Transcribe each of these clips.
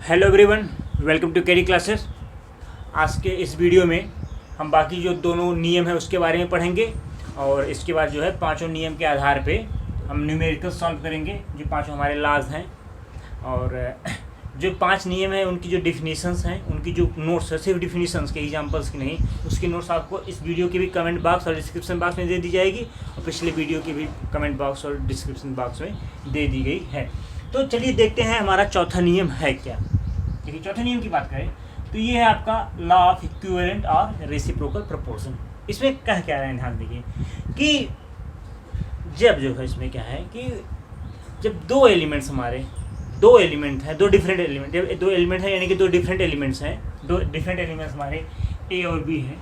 Hello everyone, welcome to KD classes. आज के इस वीडियो में हम बाकी जो दोनों नियम है उसके बारे में पढ़ेंगे और इसके बाद जो है पांचों नियम के आधार पे हम न्यूमेरिकल सॉल्व करेंगे जो पांचों हमारे लॉज हैं। और जो पांच नियम हैं उनकी जो डिफिनीशंस हैं, उनकी जो नोट्स है, सिर्फ डिफिनीशंस के, एग्जांपल्स की नहीं, उसकी नोट्स आपको इस वीडियो के भी कमेंट बॉक्स और डिस्क्रिप्शन बॉक्स में दे दी जाएगी और पिछले वीडियो की भी कमेंट बॉक्स और डिस्क्रिप्शन बॉक्स में दे दी गई है। तो चलिए देखते हैं हमारा चौथा नियम है क्या। देखिए, चौथे नियम की बात करें तो ये है आपका लॉ ऑफ इक्विवेलेंट और रेसिप्रोकल प्रोपोर्शन। इसमें कह क्या रहे हैं, ध्यान देखिए कि जब जो है इसमें क्या है कि जब दो एलिमेंट्स हमारे दो एलिमेंट हैं, दो डिफरेंट एलिमेंट, जब दो एलिमेंट हैं यानी कि दो डिफरेंट एलिमेंट्स हैं, दो डिफरेंट एलिमेंट्स हमारे ए और बी हैं,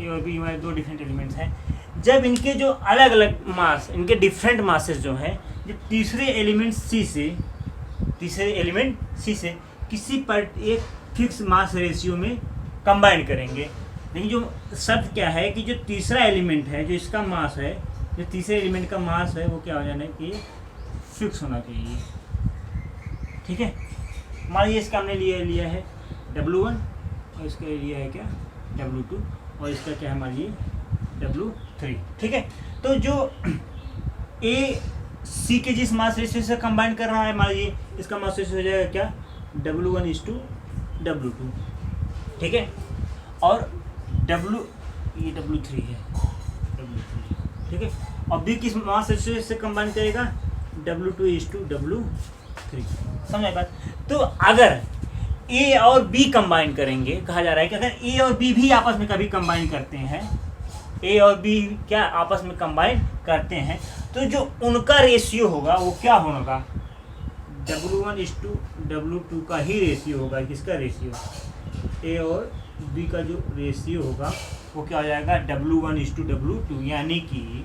ए और बी हमारे दो डिफरेंट एलिमेंट्स हैं। जब इनके जो अलग अलग मास, इनके डिफरेंट मासेस जो हैं, जब तीसरे एलिमेंट सी से किसी पर एक फिक्स मास रेशियो में कंबाइन करेंगे। लेकिन जो शर्त क्या है कि जो तीसरा एलिमेंट है, जो इसका मास है, जो तीसरे एलिमेंट का मास है, वो क्या हो जाना है कि फिक्स होना चाहिए। ठीक है, मान लीजिए इसका हमने लिया है W1 और इसका लिया है क्या W2 और इसका क्या है मान लीजिए W3। ठीक है, तो जो ए सी के जिस मास रेशियो से कंबाइन कर रहा है, मान लीजिए इसका मास रेशियो हो जाएगा क्या W1:W2। ठीक है, और ये W3 है, W3। ठीक है, और बी किस मास रेशियो से कंबाइन करेगा W2:W3। समझ बात। तो अगर ए और बी कंबाइन करेंगे, कहा जा रहा है कि अगर ए और बी भी आपस में कभी कंबाइन करते हैं, ए और बी क्या आपस में कंबाइन करते हैं, तो जो उनका रेशियो होगा वो क्या होगा, W1:W2 का ही रेशियो होगा। किसका रेशियो, ए और बी का जो रेशियो होगा वो क्या हो जाएगा W1:W2। यानी कि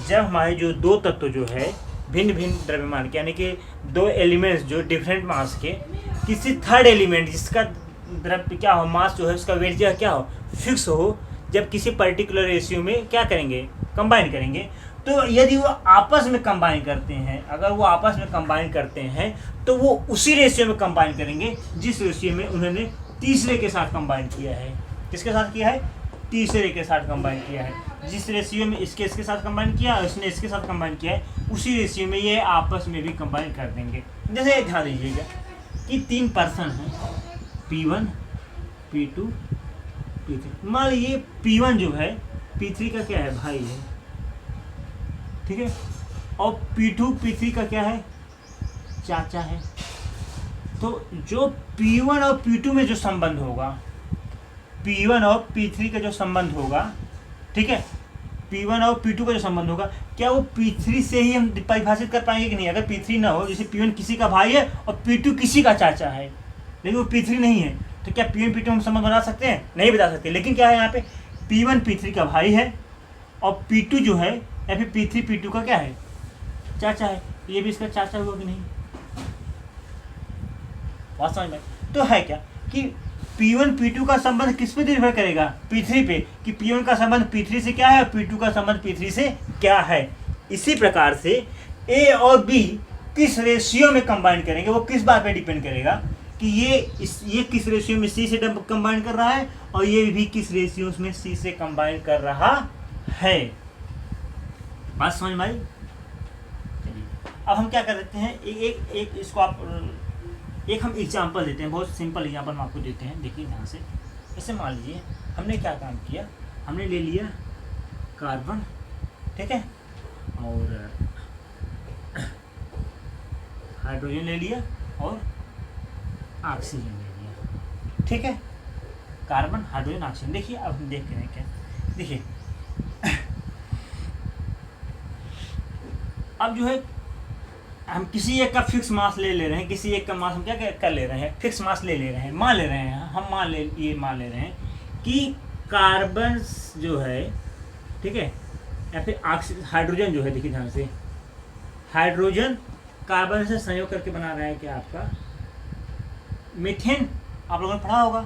जब हमारे जो दो तत्व जो है भिन्न भिन्न द्रव्यमान के, यानी कि दो एलिमेंट्स जो डिफरेंट मास के, किसी थर्ड एलिमेंट जिसका द्रव्य क्या हो, मास जो है उसका वेट जो है क्या हो, फिक्स हो, जब किसी पर्टिकुलर रेशियो में क्या करेंगे, कंबाइन करेंगे। तो यदि वो आपस में कंबाइन करते हैं, अगर वो आपस में कंबाइन करते हैं तो वो उसी रेशियो में कंबाइन करेंगे जिस रेशियो में उन्होंने तीसरे के साथ कंबाइन किया है। किसके साथ किया है, तीसरे के साथ कंबाइन किया है। जिस रेशियो में इसके साथ कंबाइन किया और इसने इसके साथ कंबाइन किया है, उसी रेशियो में ये आपस में भी कंबाइन कर देंगे। जैसे ध्यान दीजिएगा कि तीन पर्सन हैं, P1, P2, P3। मान लीजिए P1 जो है P3 का क्या है, भाई है। ठीक है, और P2 P3 का क्या है, चाचा है। तो जो P1 और P2 में जो संबंध होगा, P1 और P3 का जो संबंध होगा, ठीक है, P1 और P2 का जो संबंध होगा, क्या वो P3 से ही हम परिभाषित कर पाएंगे कि नहीं। अगर P3 ना हो, जैसे P1 किसी का भाई है और P2 किसी का चाचा है, लेकिन वो P3 नहीं है, तो क्या P1 P2 हम संबंध बना सकते हैं, नहीं बता सकते। लेकिन क्या है, यहाँ पे P1 P3 का भाई है और P2 जो है या फिर P3 P2 का क्या है, चाचा है, ये भी इसका चाचा हुआ कि नहीं। बात समझ में तो है क्या कि P1 P2 का संबंध किस पे निर्भर करेगा, P3 पे, कि P1 का संबंध P3 से क्या है और P2 का संबंध P3 से क्या है। इसी प्रकार से A और B किस रेशियो में कंबाइन करेंगे, वो किस बात पे डिपेंड करेगा कि ये किस रेशियो में C से कंबाइन कर रहा है और ये भी किस रेशियो में C से कंबाइन कर रहा है। बात समझ में आई। अब हम क्या कर देते हैं, एक इसको आप एक हम एग्जाम्पल देते हैं, बहुत सिंपल एग्जाम्पल हम आपको देते हैं। देखिए ध्यान से, जैसे मान लीजिए हमने क्या काम किया, हमने ले लिया कार्बन, ठीक है, और हाइड्रोजन ले लिया और ऑक्सीजन ले लिया। ठीक है, कार्बन, हाइड्रोजन, ऑक्सीजन। देखिए अब हम देख रहे हैं क्या, देखिए अब जो है हम किसी एक का फिक्स मास ले रहे हैं, किसी एक का मास हम क्या कर ले रहे हैं, फिक्स मास ले रहे हैं। मान ले रहे हैं, हम मान ले रहे हैं कि कार्बन जो है, ठीक है, या फिर हाइड्रोजन जो है, देखिए ध्यान से, हाइड्रोजन कार्बन से संयोग करके बना रहा है क्या, आपका मीथेन, आप लोगों ने पढ़ा होगा।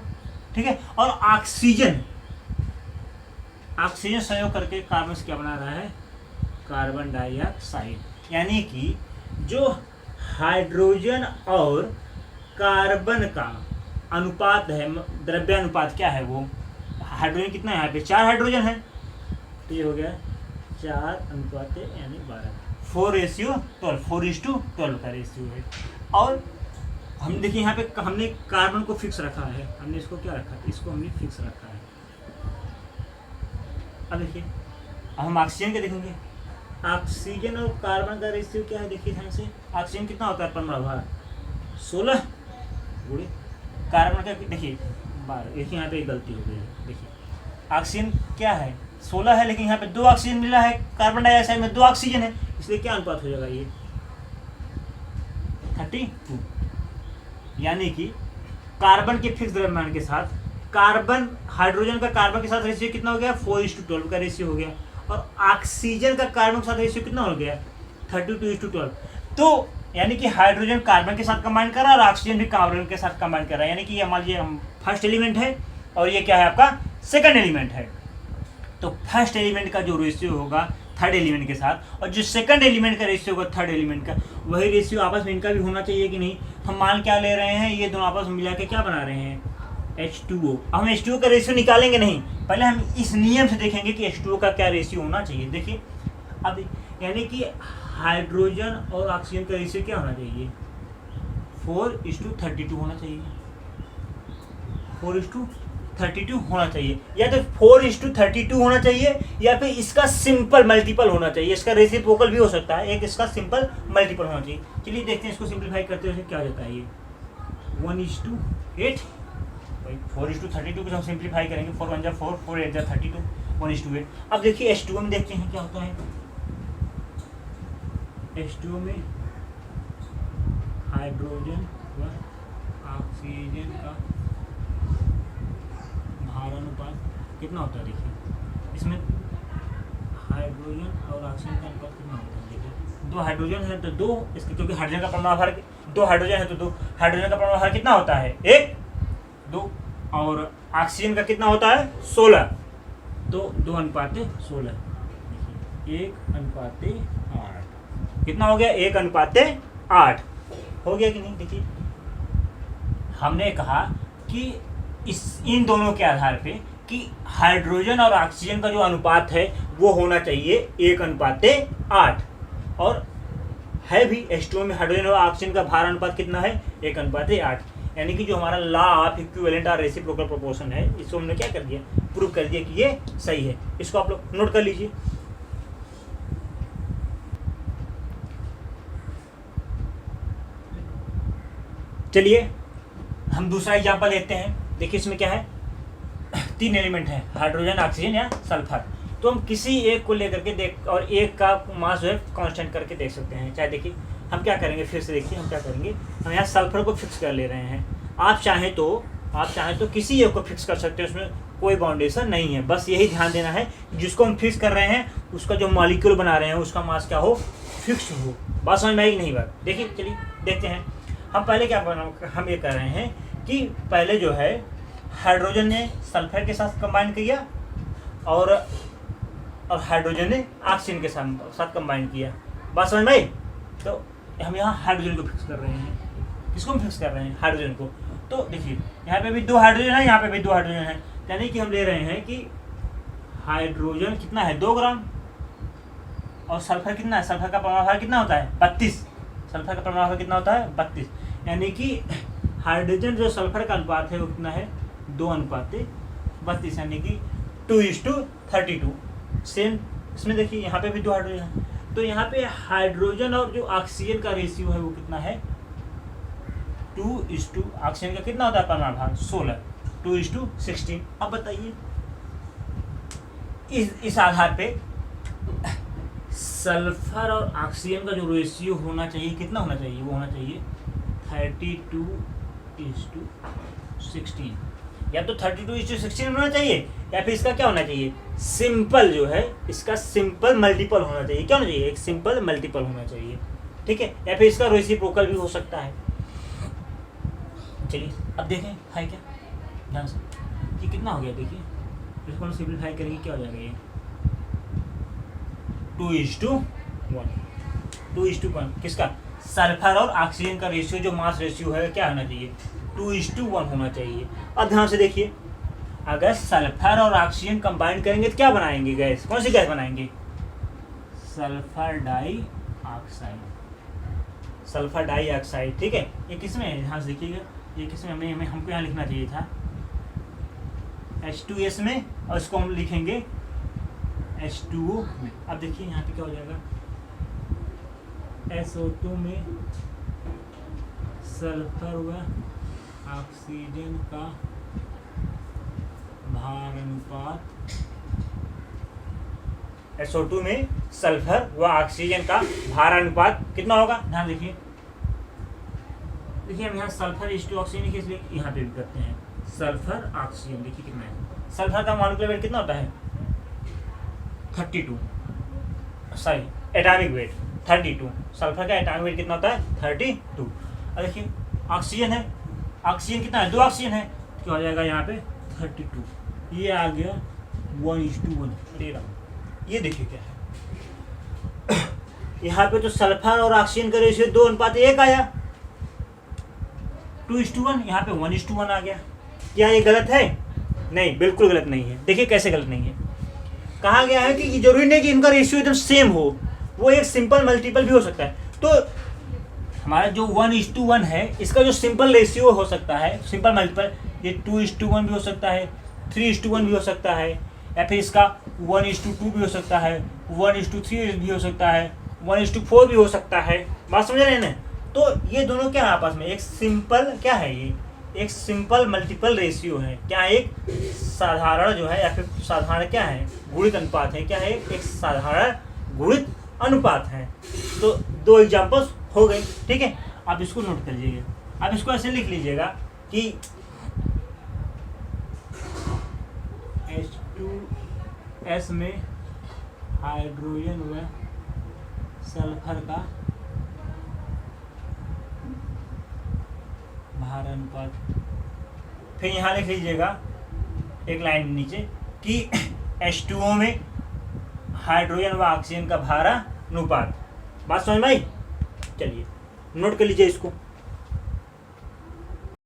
ठीक है, और ऑक्सीजन संयोग करके कार्बन से क्या बना रहा है, कार्बन डाइऑक्साइड। यानी कि जो हाइड्रोजन और कार्बन का अनुपात है, द्रव्यानुपात क्या है वो, हाइड्रोजन कितना है यहाँ पे 4 हाइड्रोजन है, तो ये हो गया 4 यानी 12, 4:12, 4:12 का रेशियो है। और हम देखिए यहाँ पे हमने कार्बन को फिक्स रखा है, हमने इसको क्या रखा है, इसको हमने फिक्स रखा है। अब देखिए अब हम ऑक्सीजन के देखेंगे, ऑक्सीजन और कार्बन का रेशियो क्या है, देखिए ध्यान से, ऑक्सीजन कितना होता है परमाणु भार 16 गुणे कार्बन का, देखिए 12, देखिए यहाँ पे एक गलती हो गई है, देखिए ऑक्सीजन क्या है 16 है, लेकिन यहाँ पे 2 ऑक्सीजन मिला है, कार्बन डाइऑक्साइड में 2 ऑक्सीजन है, इसलिए क्या अनुपात हो जाएगा ये 32, यानी कि कार्बन के फिक्स द्रव्यमान के साथ कार्बन, हाइड्रोजन का कार्बन के साथ रेशियो कितना हो गया 4:12 का रेशियो हो गया, और ऑक्सीजन का कार्बन के साथ रेशियो कितना हो गया 32:12। तो यानी कि हाइड्रोजन कार्बन के साथ कंबाइन कर रहा है और ऑक्सीजन भी कार्बन के साथ कंबाइन कर रहा है, यानी कि मान लीजिए फर्स्ट एलिमेंट है और ये क्या है आपका सेकंड एलिमेंट है। तो फर्स्ट एलिमेंट का जो रेशियो होगा थर्ड एलिमेंट के साथ, और जो सेकंड एलिमेंट का रेशियो होगा थर्ड एलिमेंट का, वही रेशियो आपस में इनका भी होना चाहिए कि नहीं। हम मान क्या ले रहे हैं, ये दोनों आपस में मिला के क्या बना रहे हैं H2O। अब हम H2O का रेशियो निकालेंगे नहीं, पहले हम इस नियम से देखेंगे कि H2O का क्या रेशियो होना चाहिए। देखिए अब यानी कि हाइड्रोजन और ऑक्सीजन का रेशियो क्या होना चाहिए 4:32 होना चाहिए, 4:32 होना चाहिए, या तो 4:32 होना चाहिए या फिर इसका सिंपल मल्टीपल होना चाहिए, इसका रेसिप्रोकल भी हो सकता है, एक इसका सिंपल मल्टीपल होना चाहिए। चलिए देखते हैं इसको सिंप्लीफाई करते हुए क्या हो जाता है ये 1:8, 4:32 को हम सिंप्लीफाई करेंगे, 4 1 4, 4 8 32, 1:8। अब देखिए H2O में देखते हैं क्या होता है। H2O में हाइड्रोजन व ऑक्सीजन का भारानुपात कितना होता है, देखिए इसमें हाइड्रोजन और ऑक्सीजन का अनुपात कितना होता है, देखिए 2 हाइड्रोजन है तो 2, इसके क्योंकि हाइड्रोजन का परमाणु भार 2 हाइड्रोजन है तो 2, हाइड्रोजन का परमाणु भार कितना होता है 1 2, और ऑक्सीजन का कितना होता है 16, तो 2:16, 1:8 कितना हो गया 1:8 हो गया कि नहीं। देखिए हमने कहा कि इन दोनों के आधार पे कि हाइड्रोजन और ऑक्सीजन का जो अनुपात है वो होना चाहिए 1:8, और है भी H2O में हाइड्रोजन और ऑक्सीजन का भार अनुपात कितना है 1:8, यानी कि जो हमारा लॉ ऑफ इक्विवेलेंट और रेसिप्रोकल प्रोपोर्शन है, इसको हमने क्या कर दिया प्रूव कर दिया कि ये सही है। इसको आप लोग नोट कर लीजिए। चलिए हम दूसरा एग्जांपल लेते हैं। देखिए इसमें क्या है 3 एलिमेंट है, हाइड्रोजन ऑक्सीजन या सल्फर, तो हम किसी एक को लेकर के देख और एक का मास जो है कांस्टेंट करके देख सकते हैं। चाहे देखिए हम क्या करेंगे, फिर से देखिए हम क्या करेंगे, हम यहाँ सल्फर को फिक्स कर ले रहे हैं। आप चाहें तो किसी एक को फिक्स कर सकते हैं, उसमें कोई बाउंडेशन नहीं है। बस यही ध्यान देना है जिसको हम फिक्स कर रहे हैं उसका जो मॉलिक्यूल बना रहे हैं उसका मास क्या हो फिक्स हो। बात समझ में आई कि नहीं बात। देखिए चलिए देखते हैं। हम पहले क्या हम ये कर रहे हैं कि पहले जो है हाइड्रोजन ने सल्फर के साथ कंबाइन किया और हाइड्रोजन ने ऑक्सीजन के साथ कंबाइन किया। बात समझ में आई। तो हम यहाँ हाइड्रोजन को फिक्स कर रहे हैं। किसको हम फिक्स कर रहे हैं हाइड्रोजन को। तो देखिए यहाँ पे भी 2 हाइड्रोजन है, यहाँ पे भी 2 हाइड्रोजन है, यानी कि हम ले रहे हैं कि हाइड्रोजन कितना है 2 ग्राम और सल्फर कितना है, सल्फर का परमाणु भार कितना होता है 32, सल्फर का परमाणु भार कितना होता है 32, यानी कि हाइड्रोजन जो सल्फर का अनुपात है वो कितना है 2:32, यानी कि 2:32। सेम इसमें देखिए यहाँ पे भी 2 हाइड्रोजन है, तो यहाँ पे हाइड्रोजन और जो ऑक्सीजन का रेशियो है वो कितना है 2:, ऑक्सीजन का कितना होता है परमाणु भार 16, 2:16। अब बताइए इस आधार पे सल्फर और ऑक्सीजन का जो रेशियो होना चाहिए कितना होना चाहिए, वो होना चाहिए 32:16, या तो 32:16 होना चाहिए या फिर इसका क्या होना चाहिए सिंपल जो है इसका सिंपल मल्टीपल होना चाहिए। क्या होना चाहिए एक सिंपल मल्टीपल होना चाहिए, ठीक है, या फिर इसका रेसिप्रोकल भी हो सकता है। चलिए अब देखें है क्या ध्यान से, ये कितना हो गया देखिए, इसको हम सिंप्लीफाई करेंगे क्या हो जाएगा ये 2:1, 2:1 किसका सल्फर और ऑक्सीजन का रेशियो जो मास रेशियो है क्या होना चाहिए, 2:1 होना चाहिए। अब ध्यान से देखिए, अगर सल्फर और ऑक्सीजन कंबाइन करेंगे तो क्या बनाएंगे गैस, कौन सी गैस बनाएंगे, सल्फर डाइऑक्साइड, सल्फर डाइऑक्साइड। ठीक है, ये किस में है, ध्यान से देखिएगा, ये किस में, हमें हमको यहाँ लिखना चाहिए था H2S में, और इसको हम लिखेंगे H2O में। अब देखिए यहाँ पे क्या हो जाएगा, SO2 में सल्फर व ऑक्सीजन का भार अनुपात, SO2 में सल्फर व ऑक्सीजन का भार अनुपात कितना होगा, ध्यान देखिए। देखिए हम यहाँ सल्फर इस टू ऑक्सीजन लिखे, इसलिए यहाँ पे भी करते हैं सल्फर ऑक्सीजन। देखिए कितना है, सल्फर का मॉलिक्यूलर वेट कितना होता है 32, सॉरी एटॉमिक वेट 32, सल्फर का एटॉमिक वेट कितना होता है 32। और देखिए ऑक्सीजन है, ऑक्सीजन कितना है, 2 ऑक्सीजन है, क्या हो जाएगा यहाँ पे 32, ये आ गया 1:1। ये देखिए क्या है, यहाँ पे तो सल्फर और ऑक्सीजन का रेशियो 2:1 आया, 2:1, यहाँ पे 1:1 आ गया। क्या ये गलत है, नहीं बिल्कुल गलत नहीं है। देखिए कैसे गलत नहीं है, कहा गया है कि जरूरी नहीं कि इनका रेशियो एकदम सेम हो, वो एक सिंपल मल्टीपल भी हो सकता है। तो हमारा जो 1:1 है, इसका जो सिंपल रेशियो हो सकता है, सिंपल मल्टीपल, ये 2:1 भी हो सकता है, 3:1 भी हो सकता है, या फिर इसका 1:2 भी हो सकता है, 1:3 भी हो सकता है, 1:4 भी हो सकता है। बात समझ रहे हैं ना। तो ये दोनों क्या है आपस में, एक सिंपल क्या है, ये एक सिंपल मल्टीपल रेशियो है। क्या एक साधारण जो है, या फिर साधारण क्या है, गुणित अनुपात है। क्या है, एक साधारण गुणित अनुपात है। तो 2 एग्जांपल्स हो गए। ठीक है, आप इसको नोट कर लीजिएगा। आप इसको ऐसे लिख लीजिएगा कि H2S में हाइड्रोजन व सल्फर का भार अनुपात। फिर यहाँ लिख लीजिएगा एक लाइन नीचे कि H2O में हाइड्रोजन व ऑक्सीजन का भार अनुपात। बात समझ में आई? चलिए नोट कर लीजिए इसको।